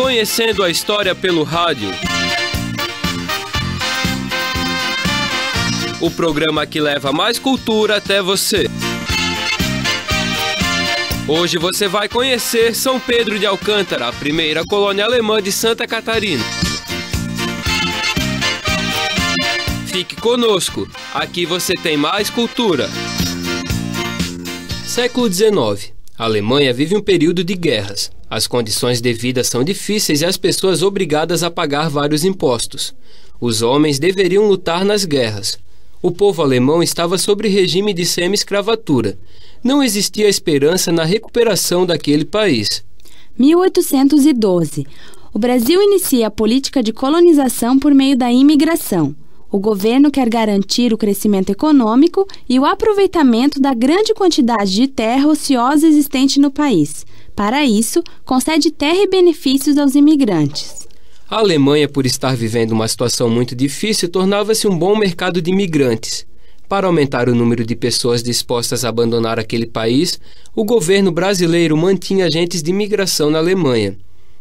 Conhecendo a História pelo Rádio. O programa que leva mais cultura até você. Hoje você vai conhecer São Pedro de Alcântara, a primeira colônia alemã de Santa Catarina. Fique conosco, aqui você tem mais cultura. Século XIX. A Alemanha vive um período de guerras. As condições de vida são difíceis e as pessoas obrigadas a pagar vários impostos. Os homens deveriam lutar nas guerras. O povo alemão estava sob regime de semi-escravatura. Não existia esperança na recuperação daquele país. 1812. O Brasil inicia a política de colonização por meio da imigração. O governo quer garantir o crescimento econômico e o aproveitamento da grande quantidade de terra ociosa existente no país. Para isso, concede terra e benefícios aos imigrantes. A Alemanha, por estar vivendo uma situação muito difícil, tornava-se um bom mercado de imigrantes. Para aumentar o número de pessoas dispostas a abandonar aquele país, o governo brasileiro mantinha agentes de imigração na Alemanha.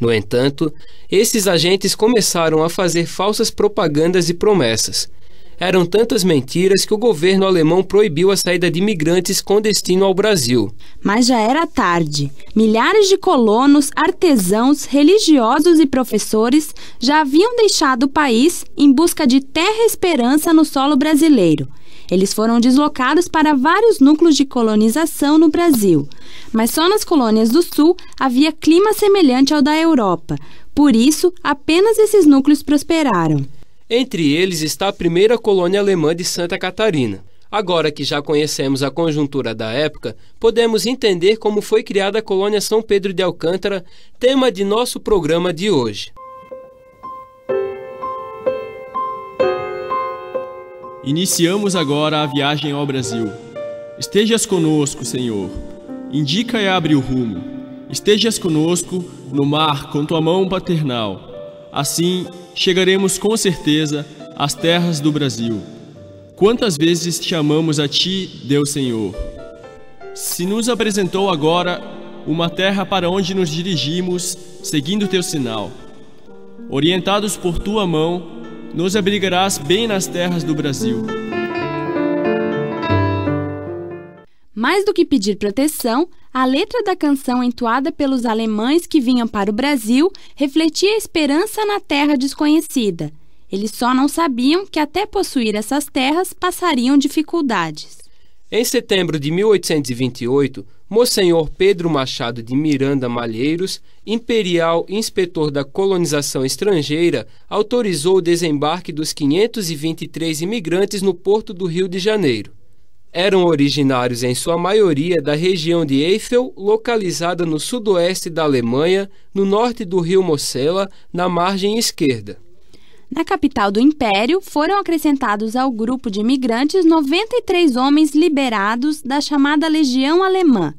No entanto, esses agentes começaram a fazer falsas propagandas e promessas. Eram tantas mentiras que o governo alemão proibiu a saída de imigrantes com destino ao Brasil. Mas já era tarde. Milhares de colonos, artesãos, religiosos e professores já haviam deixado o país em busca de terra e esperança no solo brasileiro. Eles foram deslocados para vários núcleos de colonização no Brasil. Mas só nas colônias do Sul havia clima semelhante ao da Europa. Por isso, apenas esses núcleos prosperaram. Entre eles está a primeira colônia alemã de Santa Catarina. Agora que já conhecemos a conjuntura da época, podemos entender como foi criada a colônia São Pedro de Alcântara, tema de nosso programa de hoje. Iniciamos agora a viagem ao Brasil. Estejas conosco, Senhor. Indica e abre o rumo. Estejas conosco no mar com tua mão paternal. Assim, chegaremos com certeza às terras do Brasil. Quantas vezes te amamos a ti, Deus Senhor. Se nos apresentou agora uma terra para onde nos dirigimos, seguindo teu sinal. Orientados por tua mão, nos abrigarás bem nas terras do Brasil. Mais do que pedir proteção, a letra da canção entoada pelos alemães que vinham para o Brasil refletia a esperança na terra desconhecida. Eles só não sabiam que até possuir essas terras passariam dificuldades. Em setembro de 1828, Monsenhor Pedro Machado de Miranda Malheiros, imperial inspetor da colonização estrangeira, autorizou o desembarque dos 523 imigrantes no porto do Rio de Janeiro. Eram originários em sua maioria da região de Eifel, localizada no sudoeste da Alemanha, no norte do rio Mosela, na margem esquerda. Na capital do Império, foram acrescentados ao grupo de imigrantes 93 homens liberados da chamada Legião Alemã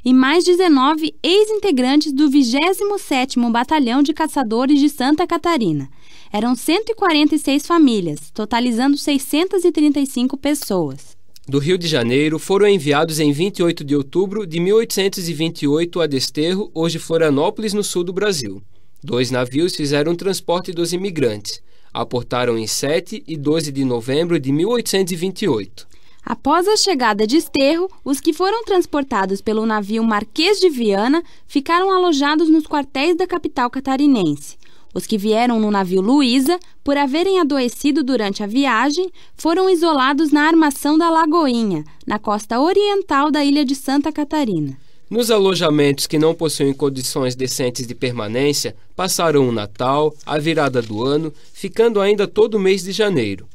e mais 19 ex-integrantes do 27º Batalhão de Caçadores de Santa Catarina. Eram 146 famílias, totalizando 635 pessoas. Do Rio de Janeiro, foram enviados em 28 de outubro de 1828 a Desterro, hoje Florianópolis, no sul do Brasil. 2 navios fizeram o transporte dos imigrantes. Aportaram em 7 e 12 de novembro de 1828. Após a chegada de Desterro, os que foram transportados pelo navio Marquês de Viana ficaram alojados nos quartéis da capital catarinense. Os que vieram no navio Luísa, por haverem adoecido durante a viagem, foram isolados na armação da Lagoinha, na costa oriental da ilha de Santa Catarina. Nos alojamentos que não possuem condições decentes de permanência, passaram o Natal, a virada do ano, ficando ainda todo o mês de janeiro.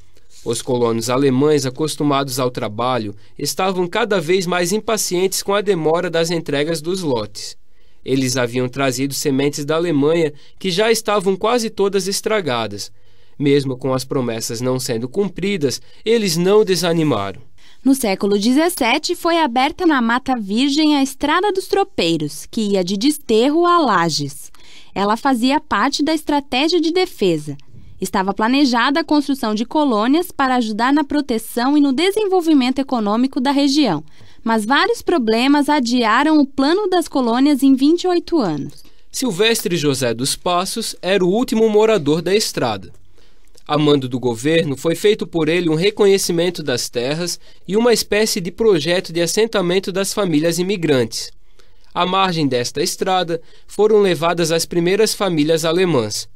Os colonos alemães, acostumados ao trabalho, estavam cada vez mais impacientes com a demora das entregas dos lotes. Eles haviam trazido sementes da Alemanha que já estavam quase todas estragadas. Mesmo com as promessas não sendo cumpridas, eles não desanimaram. No século XVII, foi aberta na Mata Virgem a Estrada dos Tropeiros, que ia de Desterro a Lages. Ela fazia parte da estratégia de defesa. Estava planejada a construção de colônias para ajudar na proteção e no desenvolvimento econômico da região, mas vários problemas adiaram o plano das colônias em 28 anos. Silvestre José dos Passos era o último morador da estrada. A mando do governo, foi feito por ele um reconhecimento das terras e uma espécie de projeto de assentamento das famílias imigrantes. À margem desta estrada foram levadas as primeiras famílias alemãs.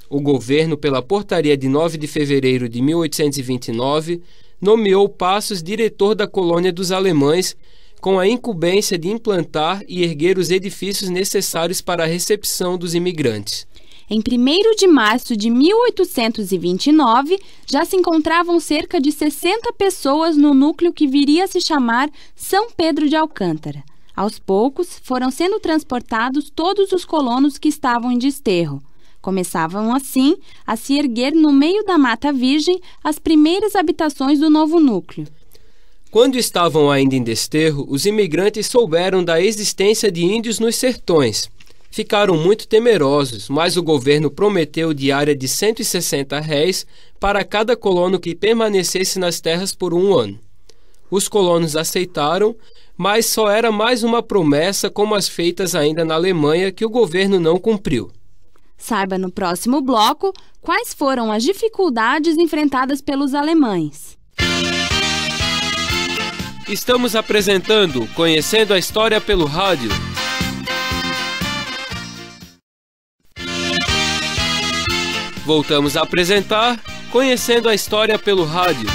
O governo, pela portaria de 9 de fevereiro de 1829, nomeou Passos diretor da colônia dos alemães, com a incumbência de implantar e erguer os edifícios necessários para a recepção dos imigrantes. Em 1º de março de 1829, já se encontravam cerca de 60 pessoas no núcleo que viria a se chamar São Pedro de Alcântara. Aos poucos, foram sendo transportados todos os colonos que estavam em desterro. Começavam, assim, a se erguer no meio da Mata Virgem as primeiras habitações do novo núcleo. Quando estavam ainda em desterro, os imigrantes souberam da existência de índios nos sertões. Ficaram muito temerosos, mas o governo prometeu diária de 160 réis para cada colono que permanecesse nas terras por 1 ano. Os colonos aceitaram, mas só era mais uma promessa como as feitas ainda na Alemanha que o governo não cumpriu. Saiba no próximo bloco quais foram as dificuldades enfrentadas pelos alemães. Estamos apresentando Conhecendo a História pelo Rádio. Voltamos a apresentar Conhecendo a História pelo Rádio.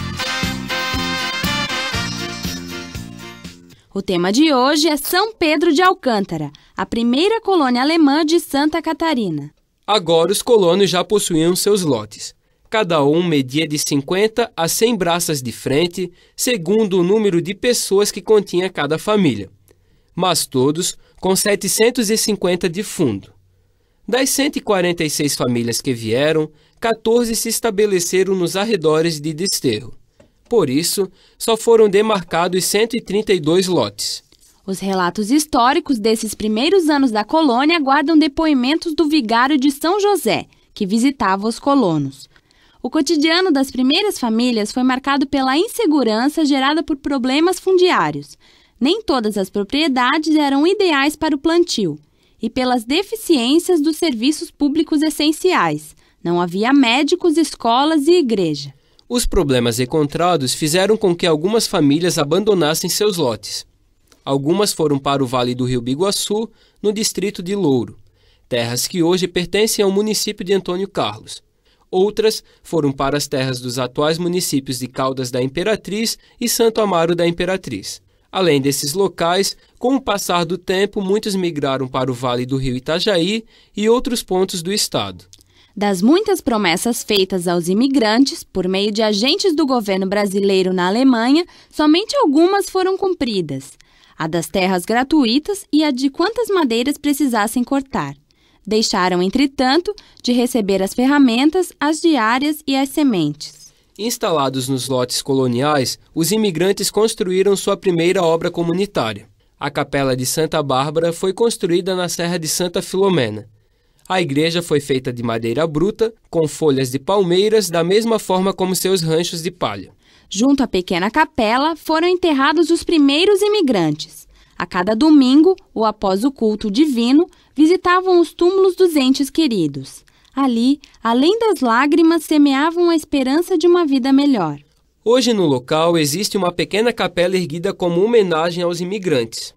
O tema de hoje é São Pedro de Alcântara, a primeira colônia alemã de Santa Catarina. Agora os colonos já possuíam seus lotes. Cada um media de 50 a 100 braças de frente, segundo o número de pessoas que continha cada família, mas todos com 750 de fundo. Das 146 famílias que vieram, 14 se estabeleceram nos arredores de Desterro. Por isso, só foram demarcados 132 lotes. Os relatos históricos desses primeiros anos da colônia guardam depoimentos do vigário de São José, que visitava os colonos. O cotidiano das primeiras famílias foi marcado pela insegurança gerada por problemas fundiários. Nem todas as propriedades eram ideais para o plantio, e pelas deficiências dos serviços públicos essenciais. Não havia médicos, escolas e igreja. Os problemas encontrados fizeram com que algumas famílias abandonassem seus lotes. Algumas foram para o Vale do Rio Biguaçu, no distrito de Louro, terras que hoje pertencem ao município de Antônio Carlos. Outras foram para as terras dos atuais municípios de Caldas da Imperatriz e Santo Amaro da Imperatriz. Além desses locais, com o passar do tempo, muitos migraram para o Vale do Rio Itajaí e outros pontos do estado. Das muitas promessas feitas aos imigrantes, por meio de agentes do governo brasileiro na Alemanha, somente algumas foram cumpridas. A das terras gratuitas e a de quantas madeiras precisassem cortar. Deixaram, entretanto, de receber as ferramentas, as diárias e as sementes. Instalados nos lotes coloniais, os imigrantes construíram sua primeira obra comunitária. A Capela de Santa Bárbara foi construída na Serra de Santa Filomena. A igreja foi feita de madeira bruta, com folhas de palmeiras, da mesma forma como seus ranchos de palha. Junto à pequena capela foram enterrados os primeiros imigrantes. A cada domingo, ou após o culto divino, visitavam os túmulos dos entes queridos. Ali, além das lágrimas, semeavam a esperança de uma vida melhor. Hoje no local existe uma pequena capela erguida como homenagem aos imigrantes.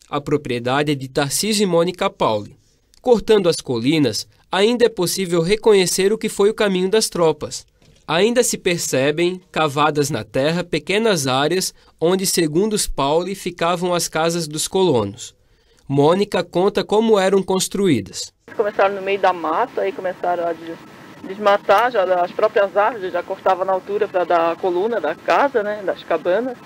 A propriedade é de Tarcísio e Mônica Pauli. Cortando as colinas, ainda é possível reconhecer o que foi o caminho das tropas. Ainda se percebem, cavadas na terra, pequenas áreas onde, segundo os Pauli, ficavam as casas dos colonos. Mônica conta como eram construídas. Começaram no meio da mata, aí começaram a desmatar já as próprias árvores, já cortava na altura da coluna da casa, né, das cabanas.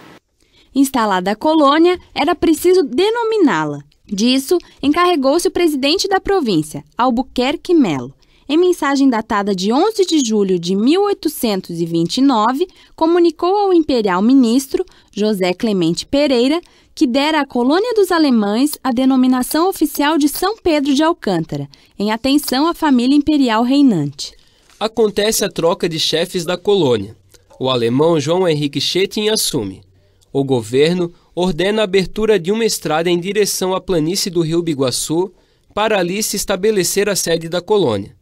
Instalada a colônia, era preciso denominá-la. Disso, encarregou-se o presidente da província, Albuquerque Melo. Em mensagem datada de 11 de julho de 1829, comunicou ao imperial ministro, José Clemente Pereira, que dera à colônia dos alemães a denominação oficial de São Pedro de Alcântara, em atenção à família imperial reinante. Acontece a troca de chefes da colônia. O alemão João Henrique Schettin assume. O governo ordena a abertura de uma estrada em direção à planície do Rio Biguaçu para ali se estabelecer a sede da colônia.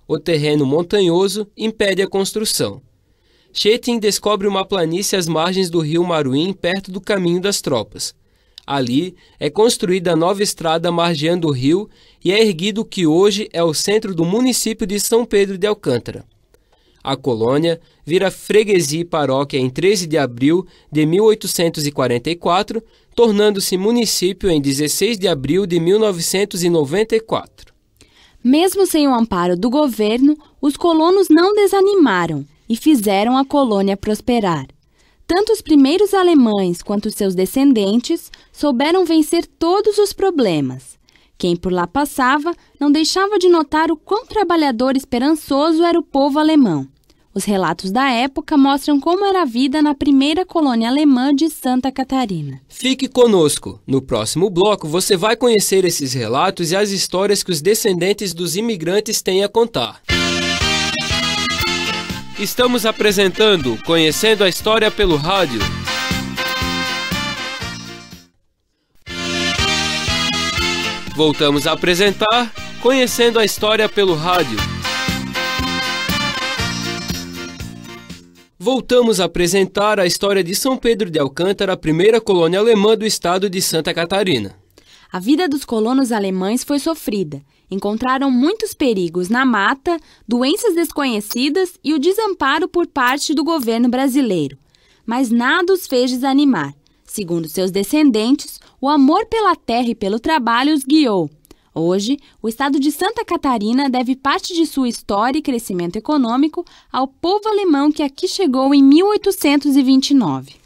O terreno montanhoso impede a construção. Schettino descobre uma planície às margens do rio Maruim, perto do caminho das tropas. Ali é construída a nova estrada margeando o rio e é erguido o que hoje é o centro do município de São Pedro de Alcântara. A colônia vira freguesia e paróquia em 13 de abril de 1844, tornando-se município em 16 de abril de 1994. Mesmo sem o amparo do governo, os colonos não desanimaram e fizeram a colônia prosperar. Tanto os primeiros alemães quanto seus descendentes souberam vencer todos os problemas. Quem por lá passava não deixava de notar o quão trabalhador e esperançoso era o povo alemão. Os relatos da época mostram como era a vida na primeira colônia alemã de Santa Catarina. Fique conosco. No próximo bloco você vai conhecer esses relatos e as histórias que os descendentes dos imigrantes têm a contar. Estamos apresentando Conhecendo a História pelo Rádio. Voltamos a apresentar Conhecendo a História pelo Rádio. Voltamos a apresentar a história de São Pedro de Alcântara, a primeira colônia alemã do estado de Santa Catarina. A vida dos colonos alemães foi sofrida. Encontraram muitos perigos na mata, doenças desconhecidas e o desamparo por parte do governo brasileiro. Mas nada os fez desanimar. Segundo seus descendentes, o amor pela terra e pelo trabalho os guiou. Hoje, o estado de Santa Catarina deve parte de sua história e crescimento econômico ao povo alemão que aqui chegou em 1829.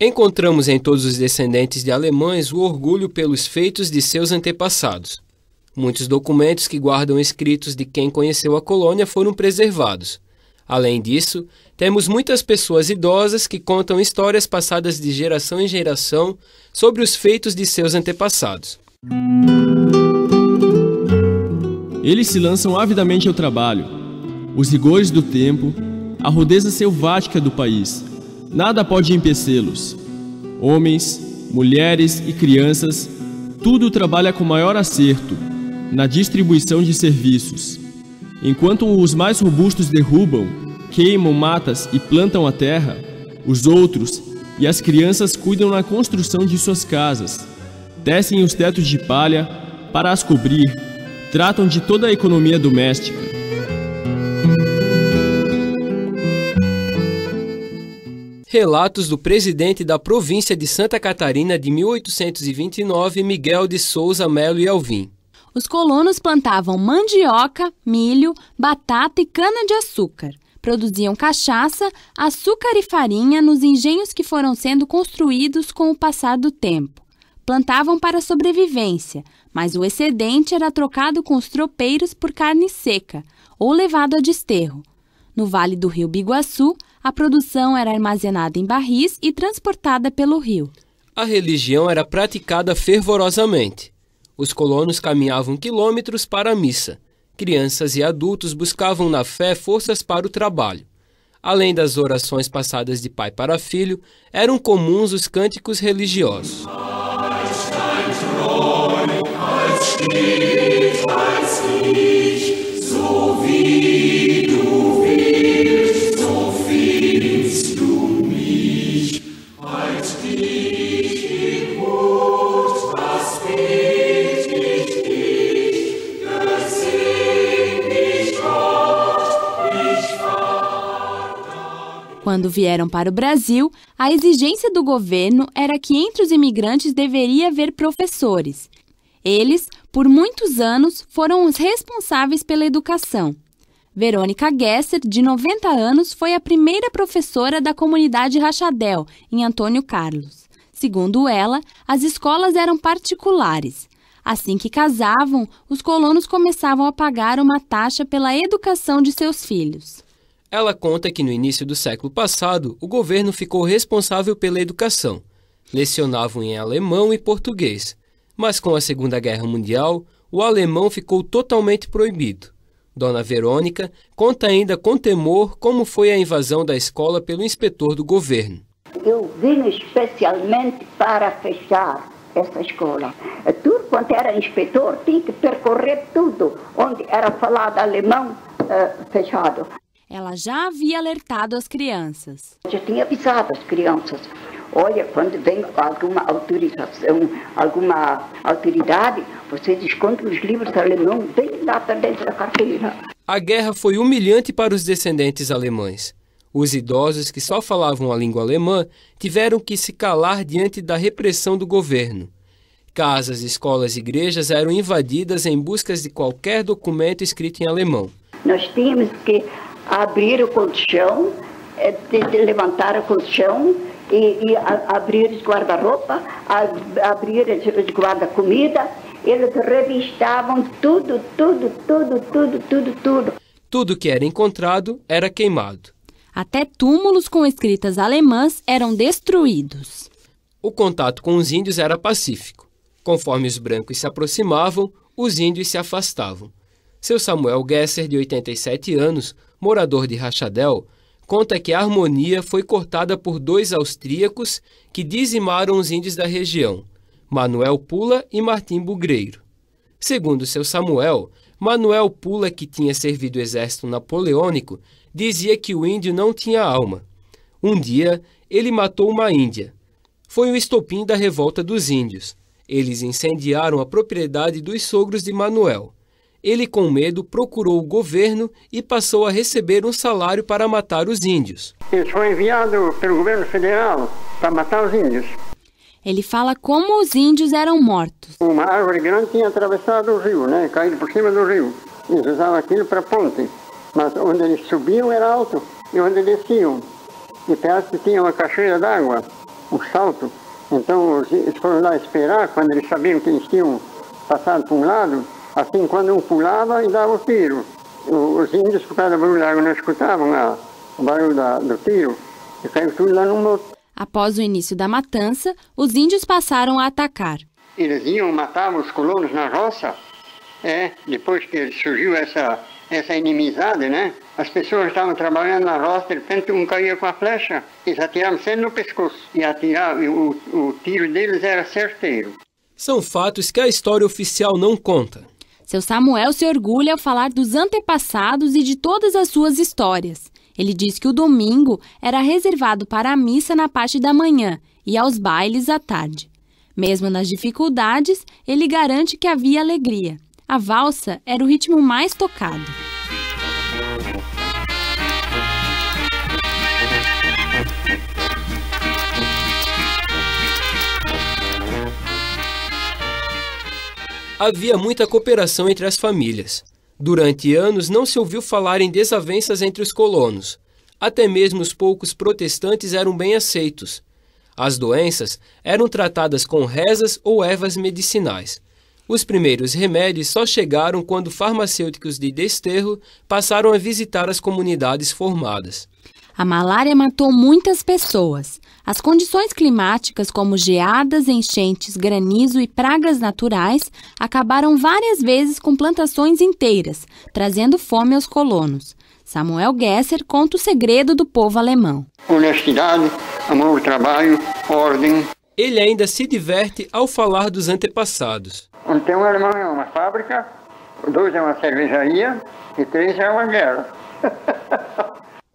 Encontramos em todos os descendentes de alemães o orgulho pelos feitos de seus antepassados. Muitos documentos que guardam escritos de quem conheceu a colônia foram preservados. Além disso, temos muitas pessoas idosas que contam histórias passadas de geração em geração sobre os feitos de seus antepassados. Eles se lançam avidamente ao trabalho. Os rigores do tempo, a rudeza selvática do país, nada pode empecê-los. Homens, mulheres e crianças, tudo trabalha com maior acerto na distribuição de serviços. Enquanto os mais robustos derrubam, queimam matas e plantam a terra, os outros e as crianças cuidam na construção de suas casas, tecem os tetos de palha para as cobrir, tratam de toda a economia doméstica. Relatos do presidente da província de Santa Catarina de 1829, Miguel de Souza Melo e Alvim. Os colonos plantavam mandioca, milho, batata e cana-de-açúcar. Produziam cachaça, açúcar e farinha nos engenhos que foram sendo construídos com o passar do tempo. Plantavam para sobrevivência, mas o excedente era trocado com os tropeiros por carne seca ou levado a desterro. No vale do rio Biguaçu, a produção era armazenada em barris e transportada pelo rio. A religião era praticada fervorosamente. Os colonos caminhavam quilômetros para a missa. Crianças e adultos buscavam na fé forças para o trabalho. Além das orações passadas de pai para filho, eram comuns os cânticos religiosos. Quando vieram para o Brasil, a exigência do governo era que entre os imigrantes deveria haver professores. Eles, por muitos anos, foram os responsáveis pela educação. Verônica Gesser, de 90 anos, foi a primeira professora da comunidade Rachadel, em Antônio Carlos. Segundo ela, as escolas eram particulares. Assim que casavam, os colonos começavam a pagar uma taxa pela educação de seus filhos. Ela conta que no início do século passado, o governo ficou responsável pela educação. Lecionavam em alemão e português. Mas com a Segunda Guerra Mundial, o alemão ficou totalmente proibido. Dona Verônica conta ainda com temor como foi a invasão da escola pelo inspetor do governo. Eu vim especialmente para fechar essa escola. Turco quando era inspetor, tinha que percorrer tudo onde era falado alemão fechado. Ela já havia alertado as crianças. Já tinha avisado as crianças. Olha, quando vem alguma autorização, alguma autoridade, vocês escondem os livros alemães bem lá para dentro da carteira. A guerra foi humilhante para os descendentes alemães. Os idosos que só falavam a língua alemã tiveram que se calar diante da repressão do governo. Casas, escolas e igrejas eram invadidas em busca de qualquer documento escrito em alemão. Nós tínhamos que abrir o colchão, levantar o colchão e abrir os guarda-roupa, abrir os guarda-comida. Eles revistavam tudo. Tudo que era encontrado era queimado. Até túmulos com escritas alemãs eram destruídos. O contato com os índios era pacífico. Conforme os brancos se aproximavam, os índios se afastavam. Seu Samuel Gesser, de 87 anos, morador de Rachadel, conta que a harmonia foi cortada por 2 austríacos que dizimaram os índios da região, Manuel Pula e Martim Bugreiro. Segundo seu Samuel, Manuel Pula, que tinha servido o exército napoleônico, dizia que o índio não tinha alma. Um dia, ele matou uma índia. Foi o estopim da revolta dos índios. Eles incendiaram a propriedade dos sogros de Manuel. Ele, com medo, procurou o governo e passou a receber um salário para matar os índios. Ele foi enviado pelo governo federal para matar os índios. Ele fala como os índios eram mortos. Uma árvore grande tinha atravessado o rio, caído por cima do rio. Eles usavam aquilo para ponte. Mas onde eles subiam era alto e onde desciam. E perto tinha uma cachoeira d'água, um salto. Então eles foram lá esperar, quando eles sabiam que eles tinham passado para um lado, assim quando um pulava e dava o tiro. Os índios, por causa do barulho da água, não escutavam o barulho do tiro e caiu tudo lá no morro. Após o início da matança, os índios passaram a atacar. Eles iam matar os colonos na roça. Depois que surgiu essa inimizade, as pessoas estavam trabalhando na roça, de repente um caía com a flecha, eles atiravam sempre no pescoço. E o tiro deles era certeiro. São fatos que a história oficial não conta. Seu Samuel se orgulha ao falar dos antepassados e de todas as suas histórias. Ele diz que o domingo era reservado para a missa na parte da manhã e aos bailes à tarde. Mesmo nas dificuldades, ele garante que havia alegria. A valsa era o ritmo mais tocado. Havia muita cooperação entre as famílias. Durante anos não se ouviu falar em desavenças entre os colonos. Até mesmo os poucos protestantes eram bem aceitos. As doenças eram tratadas com rezas ou ervas medicinais. Os primeiros remédios só chegaram quando farmacêuticos de desterro passaram a visitar as comunidades formadas. A malária matou muitas pessoas. As condições climáticas, como geadas, enchentes, granizo e pragas naturais, acabaram várias vezes com plantações inteiras, trazendo fome aos colonos. Samuel Gesser conta o segredo do povo alemão. Honestidade, amor ao trabalho, ordem. Ele ainda se diverte ao falar dos antepassados. Onde tem um alemão é uma fábrica, 2 é uma cervejaria e 3 é uma guerra.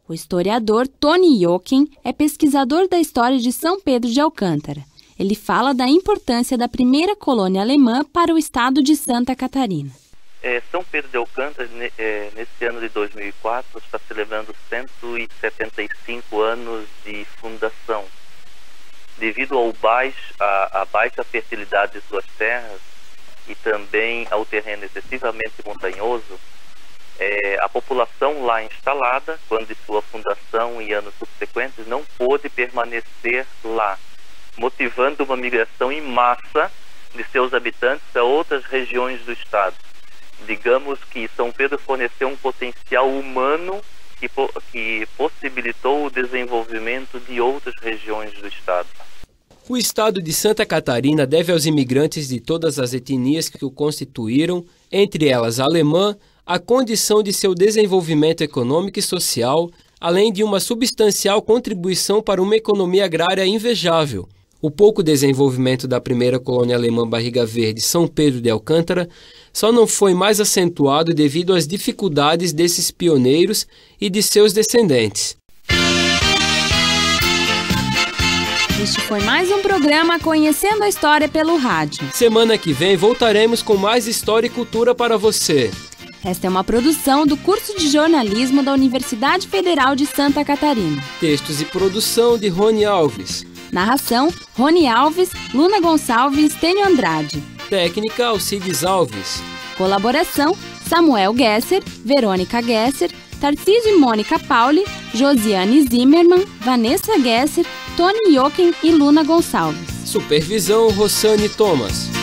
O historiador Tony Jochen é pesquisador da história de São Pedro de Alcântara. Ele fala da importância da primeira colônia alemã para o estado de Santa Catarina. São Pedro de Alcântara, nesse ano de 2004, está celebrando 175 anos de fundação. Devido à baixa fertilidade de suas terras e também ao terreno excessivamente montanhoso, a população lá instalada, quando de sua fundação e anos subsequentes, não pôde permanecer lá, motivando uma migração em massa de seus habitantes a outras regiões do estado. Digamos que São Pedro forneceu um potencial humano que possibilitou o desenvolvimento de outras regiões do estado. O estado de Santa Catarina deve aos imigrantes de todas as etnias que o constituíram, entre elas a alemã, a condição de seu desenvolvimento econômico e social, além de uma substancial contribuição para uma economia agrária invejável. O pouco desenvolvimento da primeira colônia alemã Barriga Verde, São Pedro de Alcântara, só não foi mais acentuado devido às dificuldades desses pioneiros e de seus descendentes. Este foi mais um programa Conhecendo a História pelo Rádio. Semana que vem voltaremos com mais história e cultura para você. Esta é uma produção do curso de jornalismo da Universidade Federal de Santa Catarina. Textos e produção de Rony Alves. Narração, Rony Alves, Luna Gonçalves e Tênio Andrade. Técnica, Alcides Alves. Colaboração, Samuel Gesser, Verônica Gesser, Tarcísio e Mônica Pauli, Josiane Zimmermann, Vanessa Gesser, Tony Jochen e Luna Gonçalves. Supervisão, Rossane Thomas.